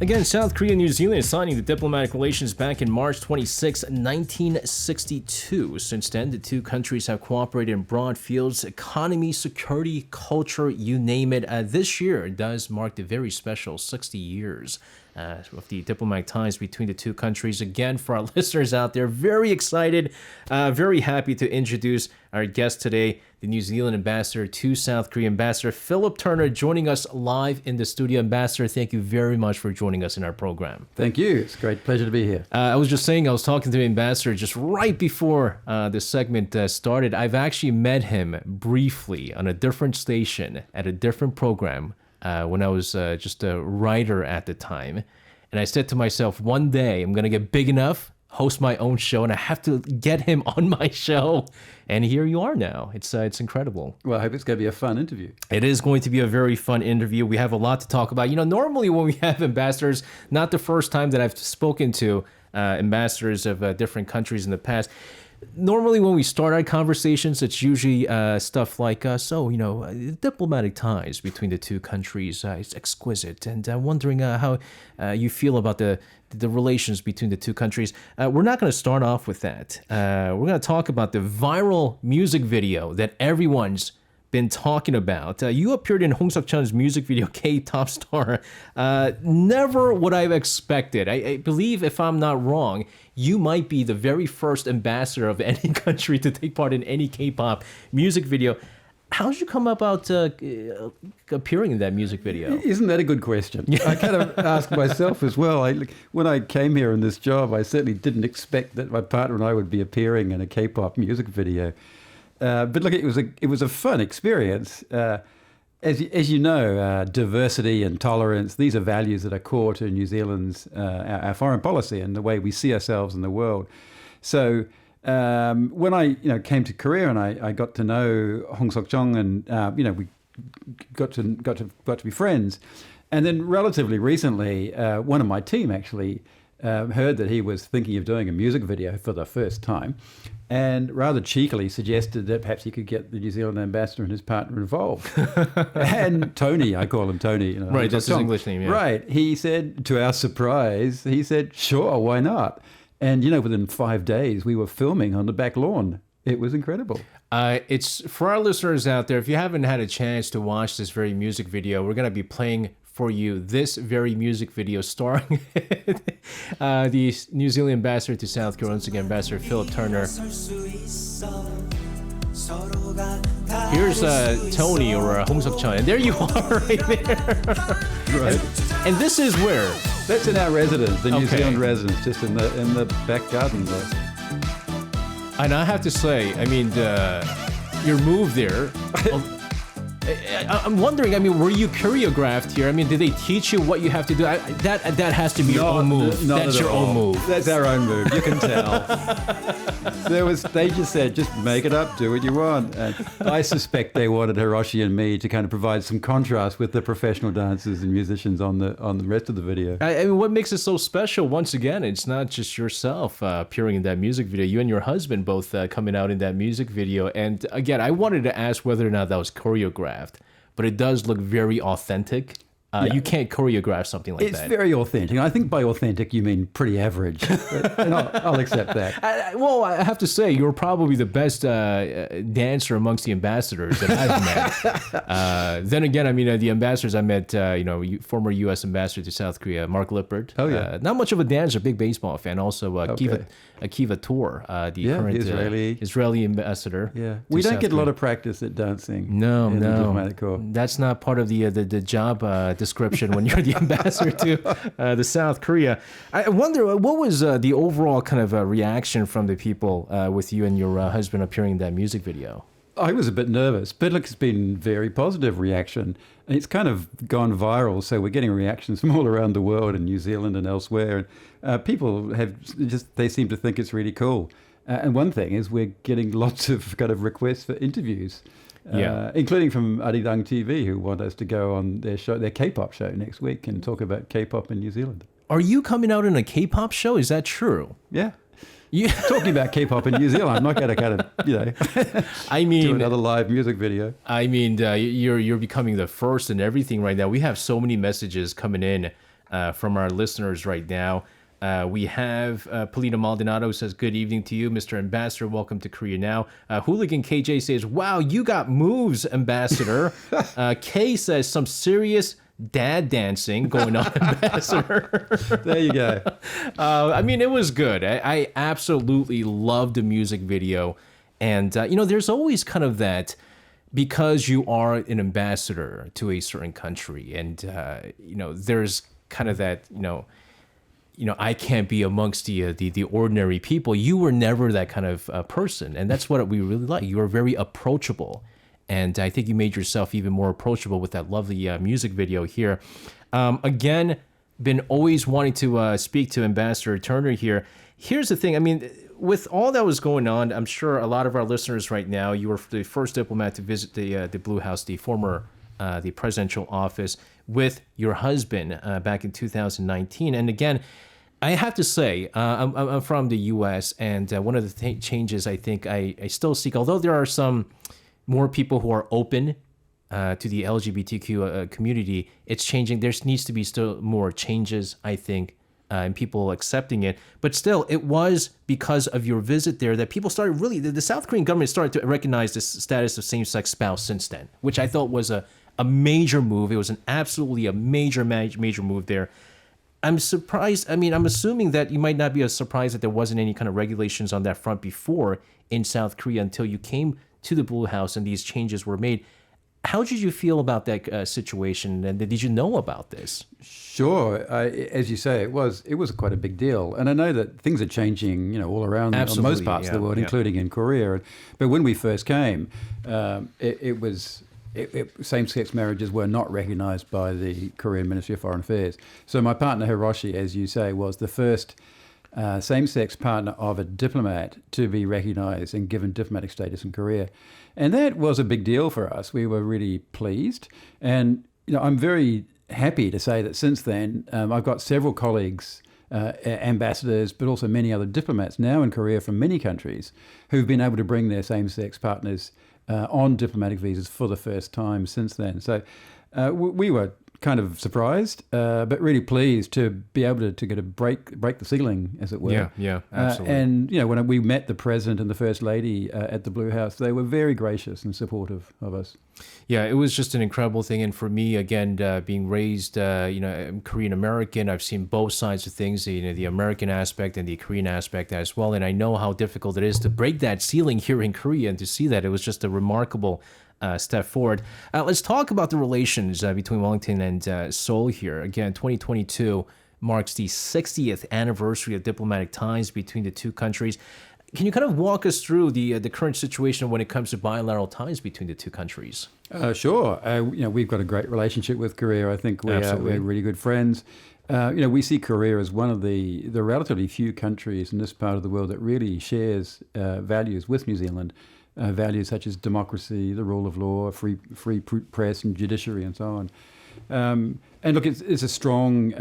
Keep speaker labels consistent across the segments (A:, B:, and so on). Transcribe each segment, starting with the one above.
A: Again, South Korea and New Zealand signing the diplomatic relations back in March 26, 1962. Since then, the two countries have cooperated in broad fields, economy, security, culture, you name it. This year does mark the very special 60 years of the diplomatic ties between the two countries. Again, for our listeners out there, very excited, very happy to introduce our guest today, the New Zealand ambassador to South Korea, Ambassador Philip Turner, joining us live in the studio. Ambassador, thank you very much for joining us in our program.
B: Thank you. It's a great pleasure to be here.
A: I was just saying, I was talking to the ambassador just right before this segment started. I've actually met him briefly on a different station at a different program when I was just a writer at the time. And I said to myself, one day I'm going to get big enough, host my own show, and I have to get him on my show. And here you are now. It's incredible.
B: Well, I hope it's going to be a fun interview.
A: It is going to be a very fun interview. We have a lot to talk about. You know, normally when we have ambassadors, not the first time that I've spoken to ambassadors of different countries in the past, normally when we start our conversations, it's usually stuff like, diplomatic ties between the two countries, it's exquisite. And I'm wondering how you feel about the relations between the two countries. We're not going to start off with that. We're going to talk about the viral music video that everyone's been talking about. You appeared in Hong Seok-chan's music video, K-Top Star. Never would I have expected. I believe, if I'm not wrong, you might be the very first ambassador of any country to take part in any K-pop music video. How did you come about appearing in that music video?
B: Isn't that a good question? I kind of asked myself as well. When I came here in this job, I certainly didn't expect that my partner and I would be appearing in a K-pop music video. But look, it was a fun experience. As you know, diversity and tolerance, these are values that are core to New Zealand's our foreign policy and the way we see ourselves in the world. So when I came to Korea and I got to know Hong Seok-chang and we got to be friends, and then relatively recently, one of my team actually heard that he was thinking of doing a music video for the first time, and rather cheekily suggested that perhaps he could get the New Zealand ambassador and his partner involved. And Tony, I call him Tony.
A: Right, that's his English name, yeah.
B: Right. He said, to our surprise, sure, why not? And, within 5 days, we were filming on the back lawn. It was incredible.
A: It's for our listeners out there, if you haven't had a chance to watch this very music video, we're going to be playing for you this very music video starring the New Zealand ambassador to South Korea, once again, Ambassador Philip Turner. Here's Tony or Hong Seok-chan, and there you are right there.
B: Right.
A: And this is where?
B: That's in our residence, the New Zealand residence, just in the back garden there.
A: And I have to say, your move there. I'm wondering, were you choreographed here? Did they teach you what you have to do? That has to be your own move. That's your own move.
B: That's our own move. You can tell. They just said, just make it up, do what you want. And I suspect they wanted Hiroshi and me to kind of provide some contrast with the professional dancers and musicians on the rest of the video.
A: What makes it so special? Once again, it's not just yourself appearing in that music video. You and your husband both coming out in that music video. And again, I wanted to ask whether or not that was choreographed. But it does look very authentic. You can't choreograph something like that.
B: It's very authentic. I think by authentic, you mean pretty average. And I'll accept that.
A: I have to say, you're probably the best dancer amongst the ambassadors that I've met. Then again, the ambassadors I met, former U.S. ambassador to South Korea, Mark Lippert.
B: Oh, yeah.
A: Not much of a dancer, big baseball fan. Also, Akiva Tor, the current Israeli ambassador.
B: Yeah, we don't get a lot of practice at dancing.
A: No.
B: The diplomatic corps.
A: That's not part of the job description when you're the ambassador to the South Korea. I wonder, what was the overall kind of reaction from the people with you and your husband appearing in that music video?
B: I was a bit nervous, but look, it's been very positive reaction. And it's kind of gone viral, so we're getting reactions from all around the world, in New Zealand and elsewhere. And people they seem to think it's really cool. And one thing is we're getting lots of kind of requests for interviews. Including from Arirang TV, who want us to go on their K-pop show next week and talk about K-pop in New Zealand.
A: Are you coming out in a K-pop show? Is that true?
B: Yeah. Talking about K-pop in New Zealand, I'm not going to kind of, do another live music video.
A: You're becoming the first and everything right now. We have so many messages coming in from our listeners right now. We have Polina Maldonado says, good evening to you, Mr. Ambassador. Welcome to Korea Now. Hooligan KJ says, wow, you got moves, Ambassador. Kay says, some serious dad dancing going on, Ambassador.
B: There you go.
A: I mean, it was good. I absolutely loved the music video. And, there's always kind of that, because you are an ambassador to a certain country, and, there's kind of that, I can't be amongst the ordinary people. You were never that kind of person. And that's what we really like. You were very approachable. And I think you made yourself even more approachable with that lovely music video here. Again, been always wanting to speak to Ambassador Turner here. Here's the thing. I mean, with all that was going on, I'm sure a lot of our listeners right now, you were the first diplomat to visit the Blue House, the former the presidential office, with your husband back in 2019. And again, I have to say, I'm from the U.S., and one of the changes I think I still seek, although there are some more people who are open to the LGBTQ community, it's changing. There needs to be still more changes, I think, and people accepting it. But still, it was because of your visit there that people started really, the South Korean government started to recognize this status of same-sex spouse since then, which I thought was a major move. It was absolutely a major move there. I'm surprised. I mean, I'm assuming that you might not be as surprised that there wasn't any kind of regulations on that front before in South Korea until you came to the Blue House and these changes were made. How did you feel about that situation, and did you know about this?
B: Sure. As you say, it was quite a big deal. And I know that things are changing, all around most parts of the world, including in Korea. But when we first came, same-sex marriages were not recognized by the Korean Ministry of Foreign Affairs. So my partner Hiroshi, as you say, was the first same-sex partner of a diplomat to be recognized and given diplomatic status in Korea. And that was a big deal for us. We were really pleased. And I'm very happy to say that since then, I've got several colleagues, ambassadors, but also many other diplomats now in Korea from many countries who've been able to bring their same-sex partners on diplomatic visas for the first time since then. So we were kind of surprised, but really pleased to be able to get a break the ceiling, as it were.
A: Yeah, absolutely.
B: And when we met the president and the first lady at the Blue House, they were very gracious and supportive of us.
A: Yeah, it was just an incredible thing. And for me, again, being raised, I'm Korean American, I've seen both sides of things, the American aspect and the Korean aspect as well. And I know how difficult it is to break that ceiling here in Korea, and to see that, it was just a remarkable step forward. Let's talk about the relations between Wellington and Seoul here. Again, 2022 marks the 60th anniversary of diplomatic ties between the two countries. Can you kind of walk us through the current situation when it comes to bilateral ties between the two countries?
B: Sure. We've got a great relationship with Korea. I think we're really good friends. We see Korea as one of the relatively few countries in this part of the world that really shares values with New Zealand. Values such as democracy, the rule of law, free press and judiciary, and so on. And look, it's a strong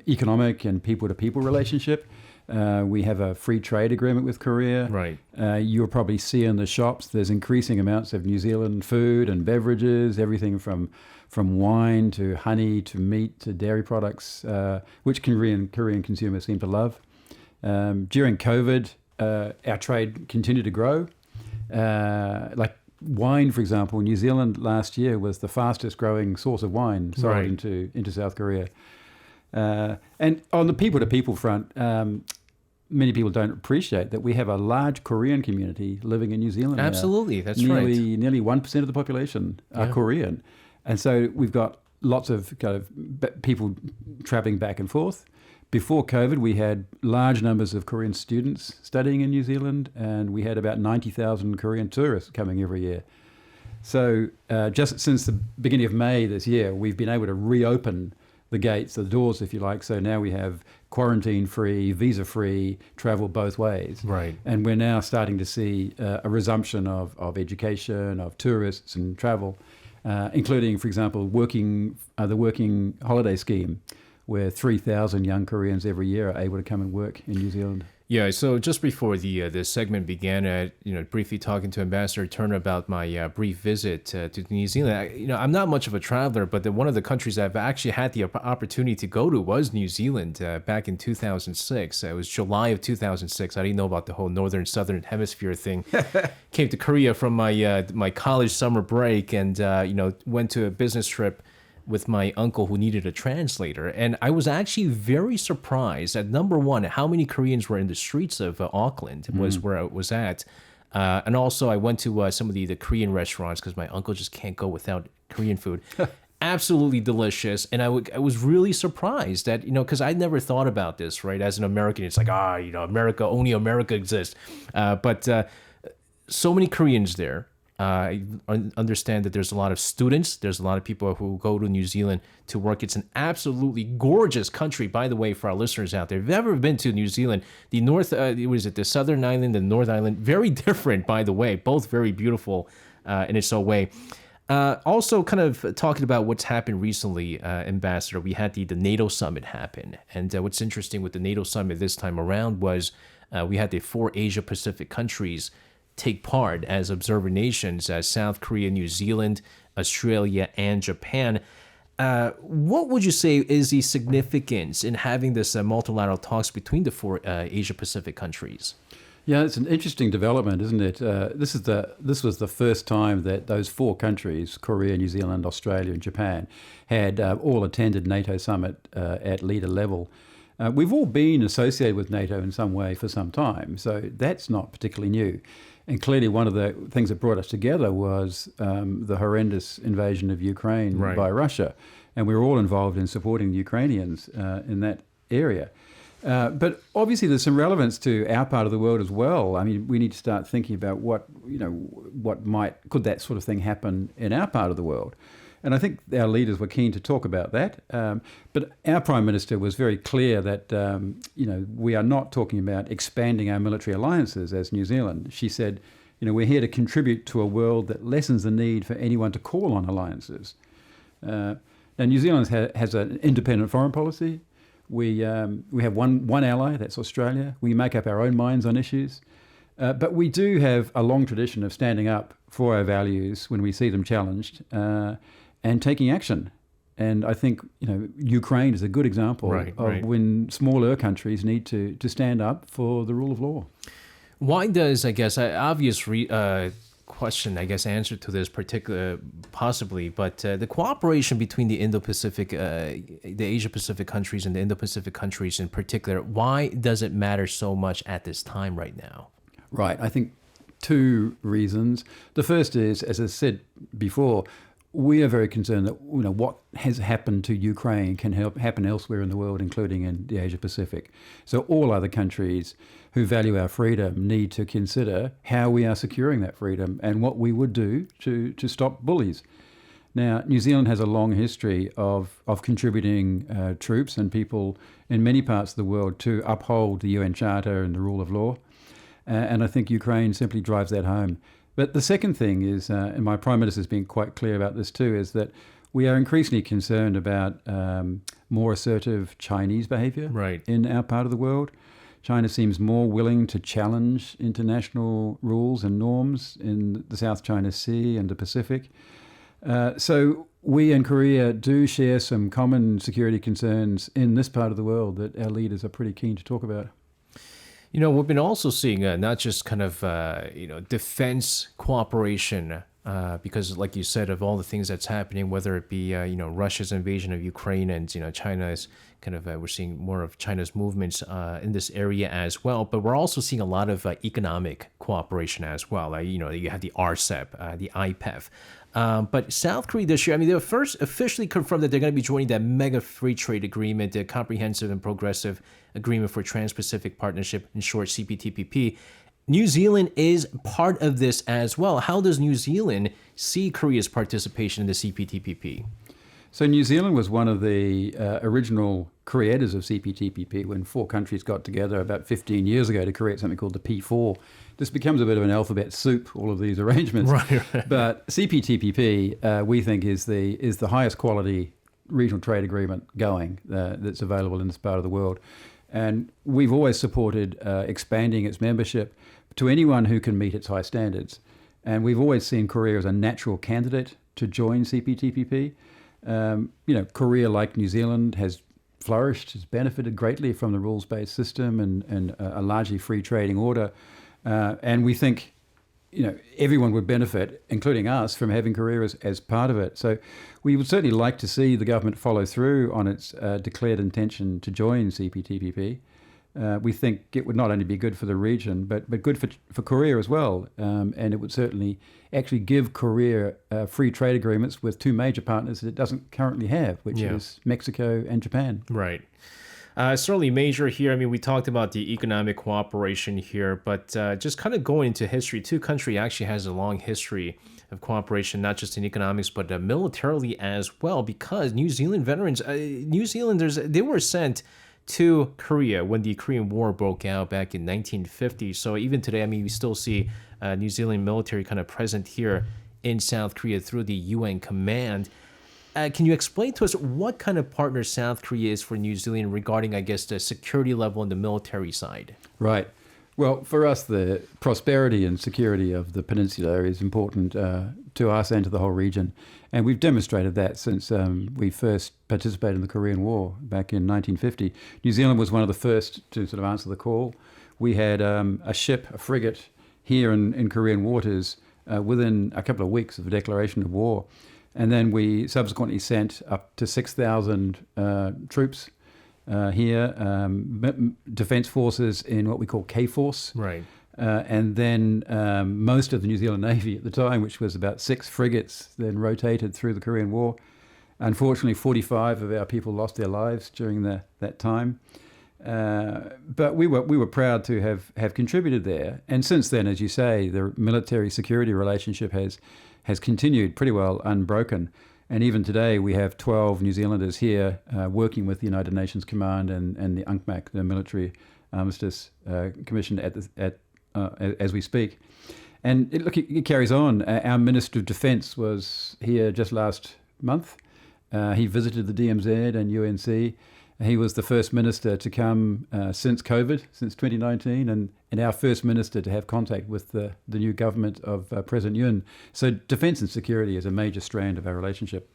B: economic and people-to-people relationship. We have a free trade agreement with Korea.
A: Right.
B: You'll probably see in the shops there's increasing amounts of New Zealand food and beverages, everything from wine to honey to meat to dairy products, which Korean consumers seem to love. During COVID, our trade continued to grow. Like wine, for example, New Zealand last year was the fastest growing source of wine sold into South Korea. And on the people-to-people front, many people don't appreciate that we have a large Korean community living in New Zealand.
A: Absolutely, that's
B: nearly 1% of the population are Korean. And so we've got lots of kind of people traveling back and forth. Before COVID, we had large numbers of Korean students studying in New Zealand, and we had about 90,000 Korean tourists coming every year. So just since the beginning of May this year, we've been able to reopen the gates, the doors, if you like. So now we have quarantine-free, visa-free travel both ways.
A: Right.
B: And we're now starting to see a resumption of education, of tourists and travel, including, for example, the working holiday scheme, where 3,000 young Koreans every year are able to come and work in New Zealand.
A: Yeah, so just before the segment began, briefly talking to Ambassador Turner about my brief visit to New Zealand. I'm not much of a traveler, but one of the countries I've actually had the opportunity to go to was New Zealand back in 2006. It was July of 2006. I didn't know about the whole northern southern hemisphere thing. Came to Korea from my college summer break, and went to a business trip with my uncle who needed a translator. And I was actually very surprised at, number one, how many Koreans were in the streets of Auckland was where I was at. And also I went to some of the Korean restaurants because my uncle just can't go without Korean food. Absolutely delicious. And I was really surprised that, because I never thought about this, right? As an American, it's like, America, only America exists. But so many Koreans there. I understand that there's a lot of students. There's a lot of people who go to New Zealand to work. It's an absolutely gorgeous country, by the way, for our listeners out there. If you've ever been to New Zealand, the the Southern Island and North Island, very different, by the way, both very beautiful in its own way. Also, kind of talking about what's happened recently, Ambassador, we had the NATO summit happen. And what's interesting with the NATO summit this time around was we had the 4 Asia-Pacific countries take part as observer nations, South Korea, New Zealand, Australia, and Japan. What would you say is the significance in having this multilateral talks between the 4 Asia-Pacific countries?
B: Yeah, it's an interesting development, isn't it? This was the first time that those 4 countries, Korea, New Zealand, Australia, and Japan, had all attended NATO summit at leader level. We've all been associated with NATO in some way for some time, so that's not particularly new. And clearly one of the things that brought us together was the horrendous invasion of Ukraine by Russia. And we were all involved in supporting the Ukrainians in that area. But obviously there's some relevance to our part of the world as well. I mean, we need to start thinking about could that sort of thing happen in our part of the world? And I think our leaders were keen to talk about that. But our Prime Minister was very clear that, we are not talking about expanding our military alliances as New Zealand. She said, we're here to contribute to a world that lessens the need for anyone to call on alliances. Now, New Zealand has an independent foreign policy. We have one ally, that's Australia. We make up our own minds on issues. But we do have a long tradition of standing up for our values when we see them challenged. And taking action. And I think, Ukraine is a good example of when smaller countries need to stand up for the rule of law.
A: Why does, I guess, obvious question, I guess, answer to this particular, possibly, but the cooperation between the Indo-Pacific, the Asia-Pacific countries and the Indo-Pacific countries in particular, why does it matter so much at this time right now?
B: Right. I think 2 reasons. The first is, as I said before, we are very concerned that what has happened to Ukraine can happen elsewhere in the world, including in the Asia Pacific. So all other countries who value our freedom need to consider how we are securing that freedom and what we would do to stop bullies. Now, New Zealand has a long history of contributing troops and people in many parts of the world to uphold the UN Charter and the rule of law. And I think Ukraine simply drives that home. But the second thing is, and my Prime Minister has been quite clear about this too, is that we are increasingly concerned about more assertive Chinese behaviour in our part of the world. China seems more willing to challenge international rules and norms in the South China Sea and the Pacific. So we and Korea do share some common security concerns in this part of the world that our leaders are pretty keen to talk about.
A: We've been also seeing not just kind of, defense cooperation, because like you said, of all the things that's happening, whether it be, Russia's invasion of Ukraine and, China's kind of, we're seeing more of China's movements in this area as well. But we're also seeing a lot of economic cooperation as well. You had the RCEP, the IPEF. But South Korea this year, they were first officially confirmed that they're going to be joining that mega free trade agreement, the Comprehensive and Progressive Agreement for Trans-Pacific Partnership, in short, CPTPP. New Zealand is part of this as well. How does New Zealand see Korea's participation in the CPTPP?
B: So New Zealand was one of the original creators of CPTPP when 4 countries got together about 15 years ago to create something called the P4. This becomes a bit of an alphabet soup, all of these arrangements. Right. But CPTPP, we think, is the highest quality regional trade agreement going that's available in this part of the world. And we've always supported expanding its membership to anyone who can meet its high standards. And we've always seen Korea as a natural candidate to join CPTPP. Korea, like New Zealand, has flourished, has benefited greatly from the rules-based system and a largely free trading order. And we think, everyone would benefit, including us, from having Korea as part of it. So we would certainly like to see the government follow through on its declared intention to join CPTPP. We think it would not only be good for the region, but good for Korea as well. And it would certainly actually give Korea free trade agreements with two major partners that it doesn't currently have, which is Mexico and Japan.
A: Right. Certainly major here. I mean, we talked about the economic cooperation here, but just kind of going into history, two countries actually has a long history of cooperation, not just in economics, but militarily as well, because New Zealand veterans, New Zealanders, they were sent to Korea when the Korean War broke out back in 1950. So even today, I mean, we still see New Zealand military kind of present here in South Korea through the UN command. Can you explain to us what kind of partner South Korea is for New Zealand regarding, I guess, the security level and the military side?
B: Right. Well, for us, the prosperity and security of the peninsula is important to us and to the whole region. And we've demonstrated that since we first participated in the Korean War back in 1950. New Zealand was one of the first to sort of answer the call. We had a ship, a frigate, here in Korean waters within a couple of weeks of the declaration of war. And then we subsequently sent up to 6,000 troops here, defence forces in what we call K-Force.
A: Right.
B: And then most of the New Zealand Navy at the time, which was about 6 frigates, then rotated through the Korean War. Unfortunately, 45 of our people lost their lives during that time. But we were proud to have contributed there. And since then, as you say, the military security relationship has continued pretty well unbroken. And even today, we have 12 New Zealanders here working with the United Nations Command and the UNCMAC, the Military Armistice Commission, as we speak. And it carries on. Our Minister of Defence was here just last month. He visited the DMZ and UNC. He was the first minister to come since COVID, since 2019, and our first minister to have contact with the new government of President Yoon. So defence and security is a major strand of our relationship.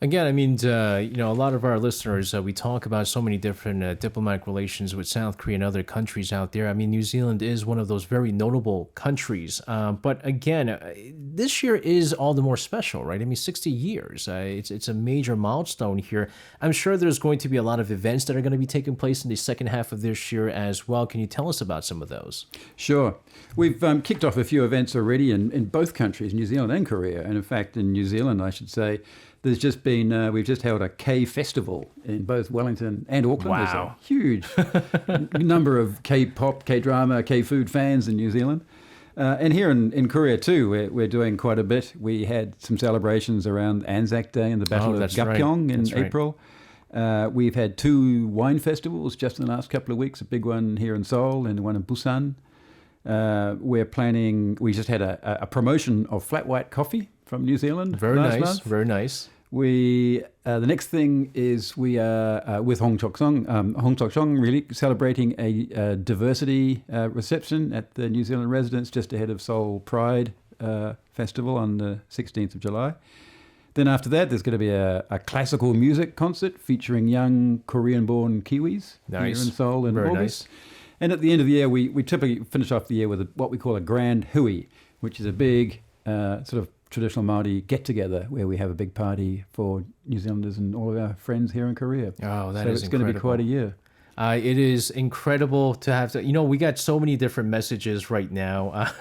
A: Again, I mean, a lot of our listeners, we talk about so many different diplomatic relations with South Korea and other countries out there. I mean, New Zealand is one of those very notable countries. But again, this year is all the more special, right? I mean, 60 years. It's a major milestone here. I'm sure there's going to be a lot of events that are going to be taking place in the second half of this year as well. Can you tell us about some of those?
B: Sure. We've kicked off a few events already in both countries, New Zealand and Korea. And in fact, in New Zealand, I should say, there's just been, we've just held a K festival in both Wellington and Auckland.
A: Wow.
B: There's a huge number of K-pop, K-drama, K-food fans in New Zealand. And here in Korea too, we're doing quite a bit. We had some celebrations around Anzac Day and the Battle of Gapyeong in April. We've had 2 wine festivals just in the last couple of weeks, a big one here in Seoul and one in Busan. We just had a promotion of flat white coffee from New Zealand.
A: Very nice, very nice.
B: The next thing is we are with Hong Chok-song really celebrating a diversity reception at the New Zealand residence just ahead of Seoul Pride Festival on the 16th of July. Then after that, there's going to be a classical music concert featuring young Korean-born Kiwis here in Seoul in August. Nice. And at the end of the year, we typically finish off the year with what we call a grand hui, which is a big sort of traditional Māori get-together where we have a big party for New Zealanders and all of our friends here in Korea.
A: Oh, that is incredible.
B: So it's going to be quite a year.
A: It is incredible to have to, we got so many different messages right now.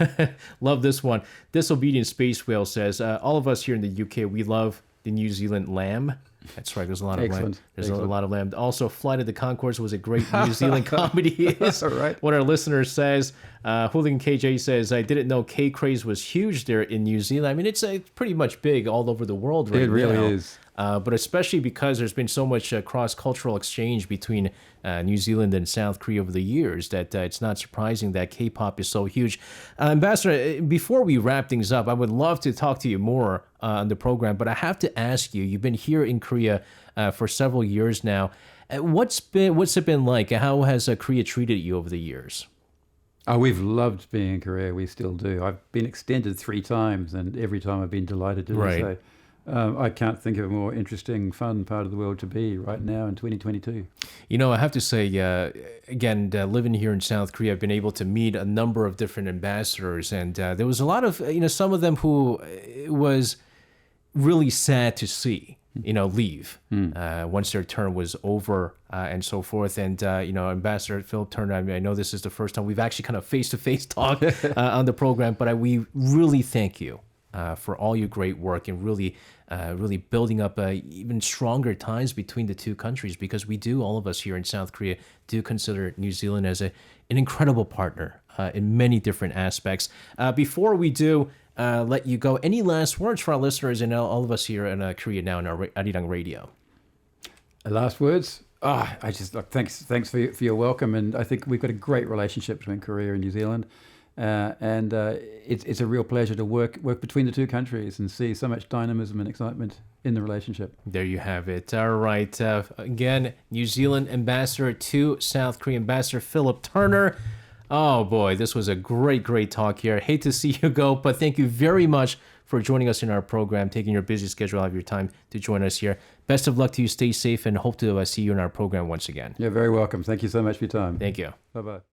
A: Love this one. Disobedient Space Whale says, all of us here in the UK, we love the New Zealand lamb. That's right. There's a lot of lamb. There's a lot of lamb. Also, Flight of the Conchords was a great New Zealand comedy. All right. What our listener says. Hooligan KJ says, I didn't know K-Craze was huge there in New Zealand. I mean, it's pretty much big all over the world right now. It
B: really is.
A: But especially because there's been so much cross-cultural exchange between New Zealand and South Korea over the years that it's not surprising that K-pop is so huge. Ambassador, before we wrap things up, I would love to talk to you more on the program, but I have to ask you, you've been here in Korea for several years now. What's it been like? How has Korea treated you over the years?
B: Oh, we've loved being in Korea. We still do. I've been extended 3 times, and every time I've been delighted to do so. I can't think of a more interesting, fun part of the world to be right now in 2022.
A: I have to say, again, living here in South Korea, I've been able to meet a number of different ambassadors, and there was a lot of, some of them who it was really sad to see, leave once their term was over and so forth. And, Ambassador Philip Turner, I know this is the first time we've actually kind of face-to-face talked on the program, but we really thank you for all your great work and really building up even stronger ties between the two countries, because we do, all of us here in South Korea, do consider New Zealand as an incredible partner in many different aspects. Before we do let you go, any last words for our listeners and all of us here in Korea now in our Arirang Radio?
B: Last words? I just thanks for your welcome, and I think we've got a great relationship between Korea and New Zealand. And it's a real pleasure to work between the two countries and see so much dynamism and excitement in the relationship.
A: There you have it. All right. Again, New Zealand ambassador to South Korea, Ambassador Philip Turner. Oh boy, this was a great talk here. Hate to see you go, but thank you very much for joining us in our program, taking your busy schedule out of your time to join us here. Best of luck to you. Stay safe, and hope to see you in our program once again.
B: You're very welcome. Thank you so much for your time.
A: Thank you.
B: Bye-bye.